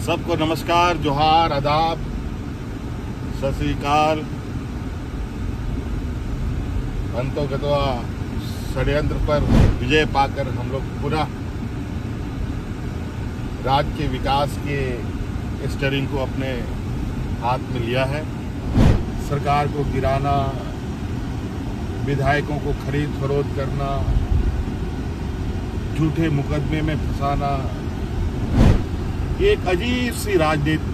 सबको नमस्कार, जोहार, आदाब, सत श्री अकाल। अंतोगत्वा षड्यंत्र पर विजय पाकर हम लोग पुनः राज्य के विकास के स्टीयरिंग को अपने हाथ में लिया है। सरकार को गिराना, विधायकों को खरीद फरोख्त करना, झूठे मुकदमे में फंसाना, एक अजीब सी राजनीति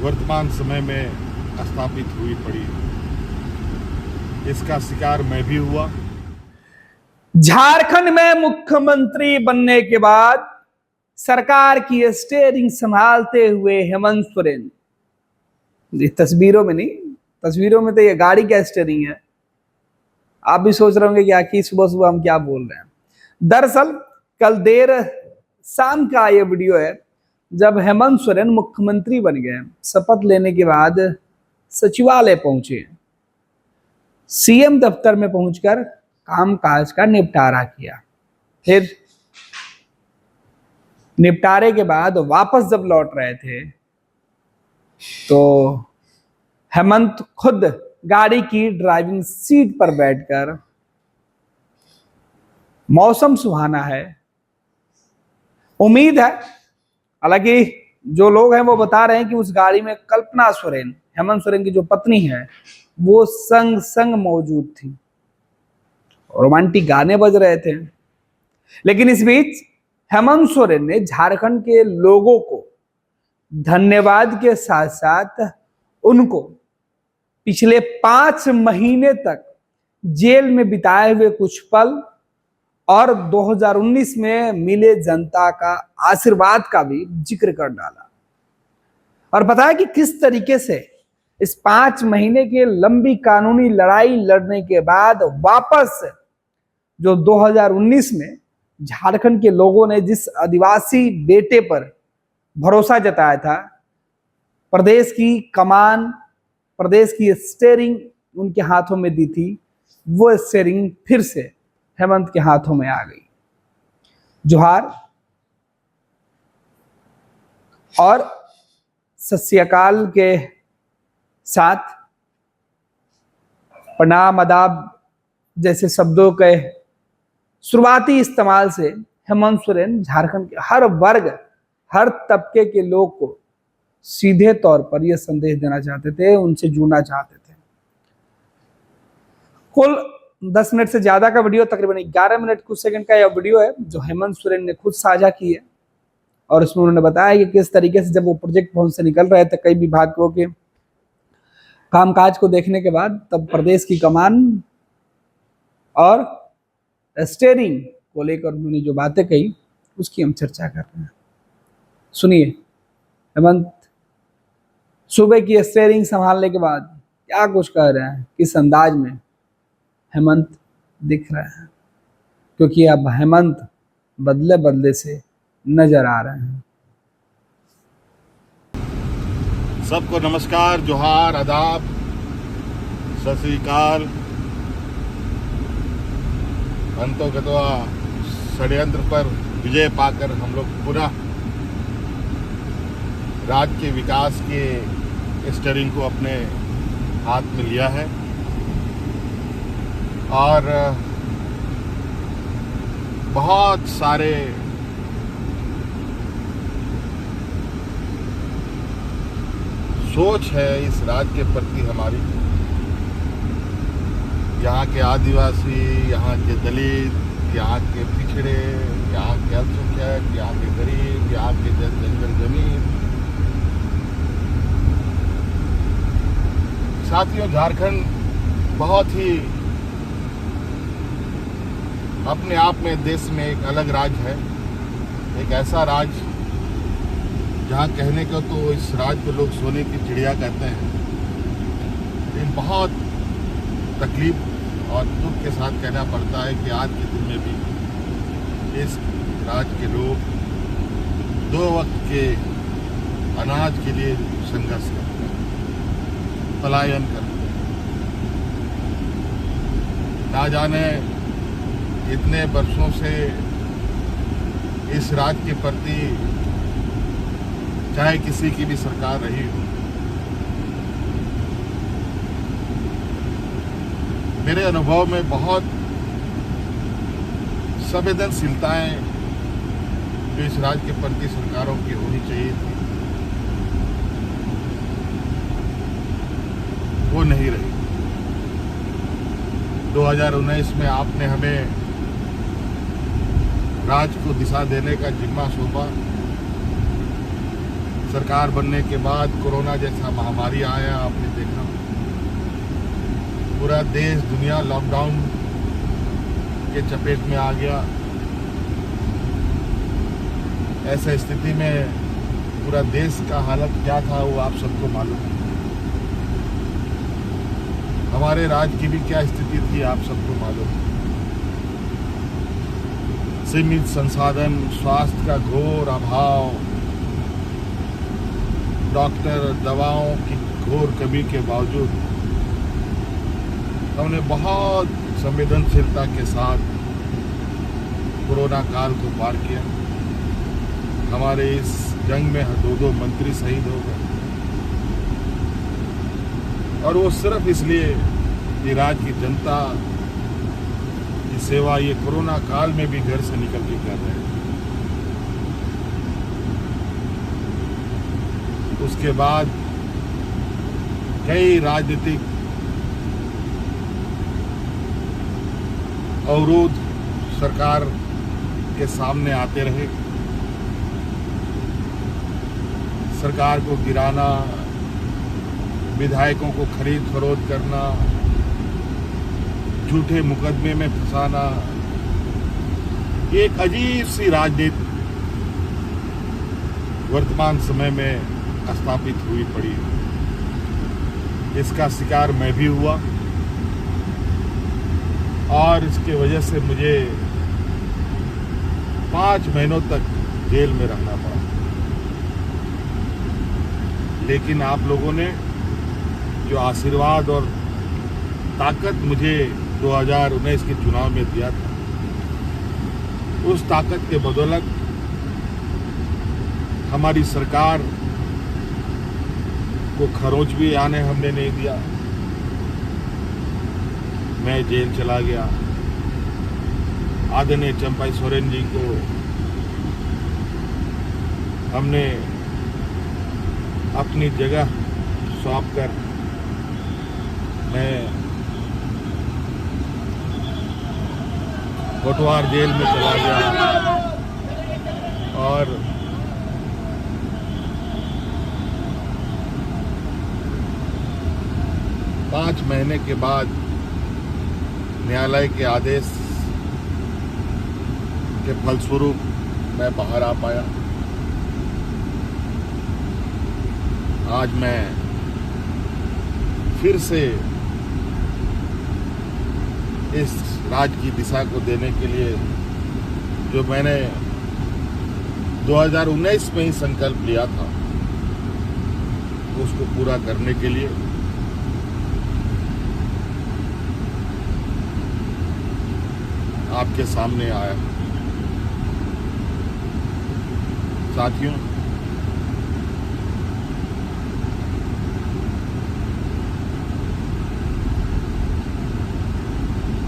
वर्तमान समय में स्थापित हुई पड़ी है। इसका शिकार मैं भी हुआ। झारखंड में मुख्यमंत्री बनने के बाद सरकार की स्टीयरिंग संभालते हुए हेमंत सोरेन, तस्वीरों में नहीं, तस्वीरों में तो ये गाड़ी का स्टीयरिंग है। आप भी सोच रहे होंगे कि आखिर सुबह सुबह हम क्या बोल रहे हैं। दरअसल कल देर शाम का ये वीडियो है जब हेमंत सोरेन मुख्यमंत्री बन गए। शपथ लेने के बाद सचिवालय पहुंचे, सीएम दफ्तर में पहुंचकर कामकाज का निपटारा किया। फिर निपटारे के बाद वापस जब लौट रहे थे तो हेमंत खुद गाड़ी की ड्राइविंग सीट पर बैठकर, मौसम सुहाना है, उम्मीद है, हालांकि जो लोग हैं वो बता रहे हैं कि उस गाड़ी में कल्पना सोरेन, हेमंत सोरेन की जो पत्नी है, वो संग संग मौजूद थी। रोमांटिक गाने बज रहे थे। लेकिन इस बीच हेमंत सोरेन ने झारखंड के लोगों को धन्यवाद के साथ साथ उनको पिछले 5 महीने तक जेल में बिताए हुए कुछ पल और 2019 में मिले जनता का आशीर्वाद का भी जिक्र कर डाला और बताया कि किस तरीके से इस 5 महीने के लंबी कानूनी लड़ाई लड़ने के बाद वापस जो 2019 में झारखंड के लोगों ने जिस आदिवासी बेटे पर भरोसा जताया था, प्रदेश की कमान, प्रदेश की स्टीयरिंग उनके हाथों में दी थी, वो स्टीयरिंग फिर से हेमंत के हाथों में आ गई। जोहार और सत श्री अकाल के साथ प्रणाम, आदाब जैसे शब्दों के शुरुआती इस्तेमाल से हेमंत सोरेन झारखंड के हर वर्ग, हर तबके के लोग को सीधे तौर पर यह संदेश देना चाहते थे, उनसे जुड़ना चाहते थे। कुल 10 मिनट से ज्यादा का वीडियो, तकरीबन 11 मिनट कुछ सेकंड का यह वीडियो है जो हेमंत सोरेन ने खुद साझा की है और उसमें उन्होंने बताया कि किस तरीके से जब वो प्रोजेक्ट भवन से निकल रहे थे कई विभागों के कामकाज को देखने के बाद, तब प्रदेश की कमान और स्टीयरिंग को लेकर उन्होंने जो बातें कही उसकी हम चर्चा कर रहे हैं। सुनिए हेमंत सुबह की स्टीयरिंग संभालने के बाद क्या कुछ कह रहे हैं, किस अंदाज में हेमंत दिख रहे हैं, क्योंकि अब हेमंत बदले बदले से नजर आ रहे हैं। सबको नमस्कार, जोहार, आदाब, सत श्री अकाल। अंतोगत्वा षड्यंत्र पर विजय पाकर हम लोग पुनः राज्य के विकास के स्टीयरिंग को अपने हाथ में लिया है और बहुत सारे सोच है इस राज्य के प्रति हमारी। यहाँ के आदिवासी, यहाँ के दलित, यहाँ के पिछड़े, यहाँ के अल्पसंख्यक, यहाँ के गरीब, यहाँ के जंगल जमीन। साथियों, झारखंड बहुत ही अपने आप में देश में एक अलग राज्य है, एक ऐसा राज्य जहाँ कहने को तो इस राज्य को लोग सोने की चिड़िया कहते हैं, लेकिन बहुत तकलीफ और दुख के साथ कहना पड़ता है कि आज के दिन में भी इस राज्य के लोग 2 वक्त के अनाज के लिए संघर्ष करते हैं, पलायन करते हैं। ना जाने इतने वर्षों से इस राज्य के प्रति चाहे किसी की भी सरकार रही हो। मेरे अनुभव में बहुत संवेदनशीलताएं जो इस राज्य के प्रति सरकारों की होनी चाहिए थी, वो नहीं रही। 2019 में आपने हमें राज्य को दिशा देने का जिम्मा सौंपा। सरकार बनने के बाद कोरोना जैसा महामारी आया, आपने देखा पूरा देश दुनिया लॉकडाउन के चपेट में आ गया। ऐसे स्थिति में पूरा देश का हालत क्या था वो आप सबको मालूम है। हमारे राज्य की भी क्या स्थिति थी आप सबको मालूम है। सीमित संसाधन, स्वास्थ्य का घोर अभाव, डॉक्टर, दवाओं की घोर कमी के बावजूद हमने बहुत संवेदनशीलता के साथ कोरोना काल को पार किया। हमारे इस जंग में 2 मंत्री शहीद हो गए, और वो सिर्फ इसलिए कि राज्य की जनता की सेवा ये कोरोना काल में भी घर से निकल के कर रहे हैं। उसके बाद कई राजनीतिक अवरोध सरकार के सामने आते रहे। सरकार को गिराना, विधायकों को खरीद फरोख्त करना, झूठे मुकदमे में फंसाना, एक अजीब सी राजनीति वर्तमान समय में स्थापित हुई पड़ी। इसका शिकार मैं भी हुआ, और इसके वजह से मुझे 5 महीनों तक जेल में रहना पड़ा। लेकिन आप लोगों ने जो आशीर्वाद और ताकत मुझे 2019 के चुनाव में दिया था, उस ताकत के बदौलत हमारी सरकार को खरोंच भी आने हमने नहीं दिया। मैं जेल चला गया। आदरणीय चंपाई सोरेन जी को हमने अपनी जगह सौंपकर मैं कोटवार जेल में चला गया, और पाँच महीने के बाद न्यायालय के आदेश के फलस्वरूप मैं बाहर आ पाया। आज मैं फिर से इस राज्य की दिशा को देने के लिए, जो मैंने 2019 में ही संकल्प लिया था, उसको पूरा करने के लिए आपके सामने आया। साथियों,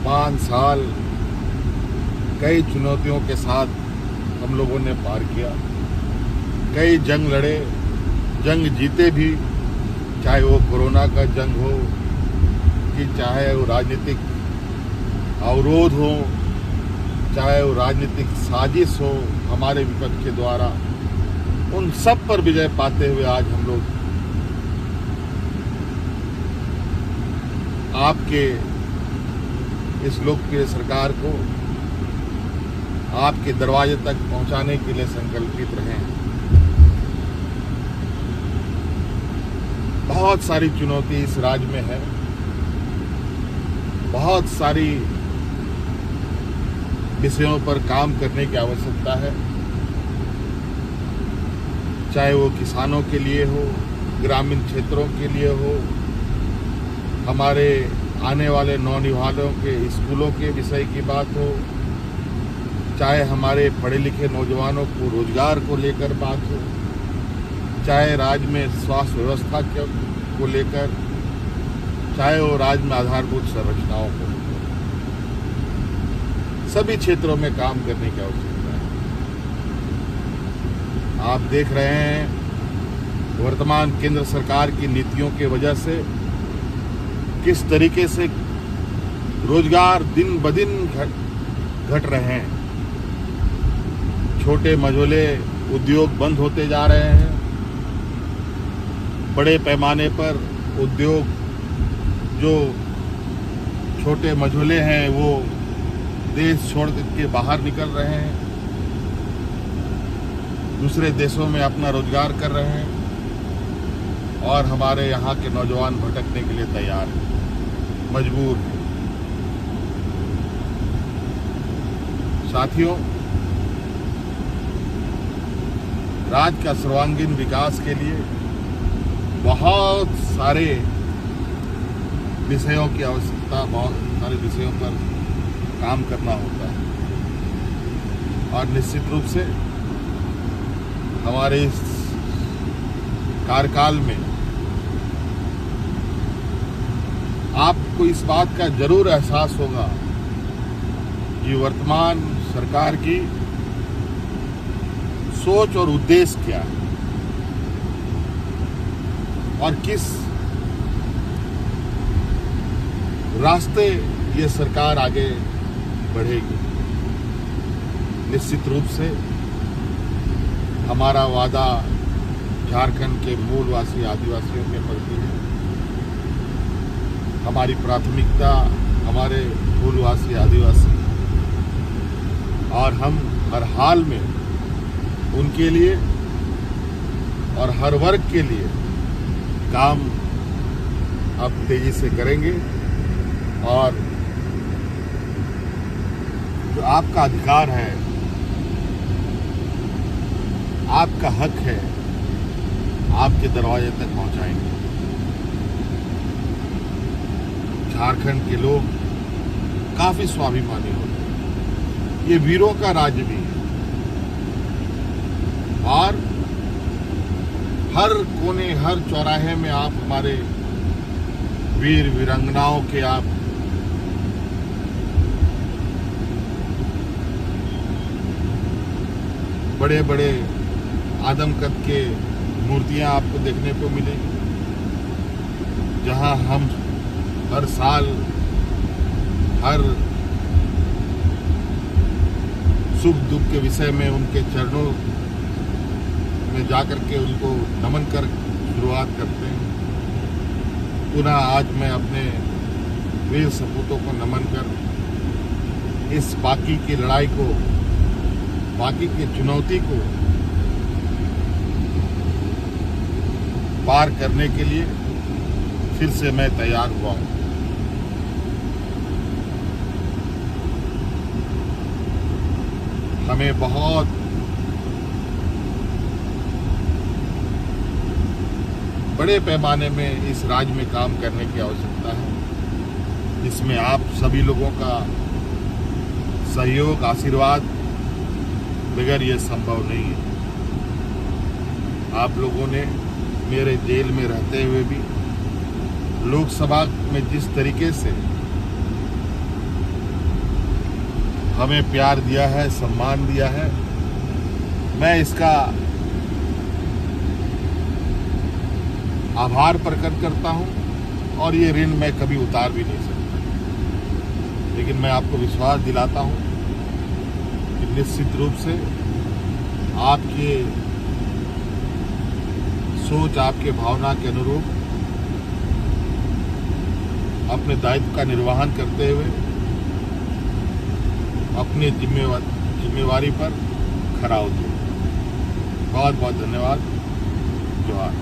पाँच साल कई चुनौतियों के साथ हम लोगों ने पार किया। कई जंग लड़े, जंग जीते भी, चाहे वो कोरोना का जंग हो, कि चाहे वो राजनीतिक अवरोध हो, चाहे वो राजनीतिक साजिश हो हमारे विपक्ष के द्वारा, उन सब पर विजय पाते हुए आज हम लोग आपके इस लोकप्रिय सरकार को आपके दरवाजे तक पहुंचाने के लिए संकल्पित रहे हैं। बहुत सारी चुनौती इस राज्य में है, बहुत सारी विषयों पर काम करने की आवश्यकता है, चाहे वो किसानों के लिए हो, ग्रामीण क्षेत्रों के लिए हो, हमारे आने वाले नौनिहालों के स्कूलों के विषय की बात हो, चाहे हमारे पढ़े लिखे नौजवानों को रोजगार को लेकर बात हो, चाहे राज्य में स्वास्थ्य व्यवस्था को लेकर, चाहे वो राज्य में आधारभूत संरचनाओं को, सभी क्षेत्रों में काम करने की आवश्यकता है। आप देख रहे हैं वर्तमान केंद्र सरकार की नीतियों की वजह से किस तरीके से रोजगार दिन ब दिन घट रहे हैं। छोटे मझोले उद्योग बंद होते जा रहे हैं। बड़े पैमाने पर उद्योग जो छोटे मझोले हैं वो देश छोड़ के बाहर निकल रहे हैं, दूसरे देशों में अपना रोजगार कर रहे हैं, और हमारे यहाँ के नौजवान भटकने के लिए तैयार हैं, मजबूर हैं। साथियों, राज्य का सर्वांगीण विकास के लिए बहुत सारे विषयों की आवश्यकता, बहुत सारे विषयों पर काम करना होता है, और निश्चित रूप से हमारे इस कार्यकाल में आपको इस बात का जरूर एहसास होगा कि वर्तमान सरकार की सोच और उद्देश्य क्या है और किस रास्ते ये सरकार आगे बढ़ेगी। निश्चित रूप से हमारा वादा झारखंड के मूलवासी आदिवासियों के प्रति है। हमारी प्राथमिकता हमारे मूलवासी आदिवासी, और हम हर हाल में उनके लिए और हर वर्ग के लिए काम अब तेजी से करेंगे। और जो आपका अधिकार है, आपका हक है, आपके दरवाजे तक पहुंचाएंगे। झारखंड के लोग काफी स्वाभिमानी होते हैं। ये वीरों का राज्य भी है, और हर कोने, हर चौराहे में आप हमारे वीर वीरांगनाओं के आप बड़े बड़े आदमकद के मूर्तियां आपको देखने को मिलेगी, जहां हम हर साल हर सुख दुख के विषय में उनके चरणों में जाकर के उनको नमन कर शुरुआत करते हैं। पुनः आज मैं अपने वीर सपूतों को नमन कर इस बाकी की लड़ाई को, बाकी की चुनौती को पार करने के लिए फिर से मैं तैयार हुआ हूं। हमें बहुत बड़े पैमाने में इस राज्य में काम करने की आवश्यकता है, जिसमें आप सभी लोगों का सहयोग, आशीर्वाद बगैर ये संभव नहीं है। आप लोगों ने मेरे जेल में रहते हुए भी लोकसभा में जिस तरीके से हमें प्यार दिया है, सम्मान दिया है, मैं इसका आभार प्रकट करता हूं, और ये ऋण मैं कभी उतार भी नहीं सकता। लेकिन मैं आपको विश्वास दिलाता हूं कि निश्चित रूप से आपके सोच, आपके भावना के अनुरूप अपने दायित्व का निर्वहन करते हुए अपनी जिम्मेवारी पर खरा उतरूं। बहुत बहुत धन्यवाद। जोहार।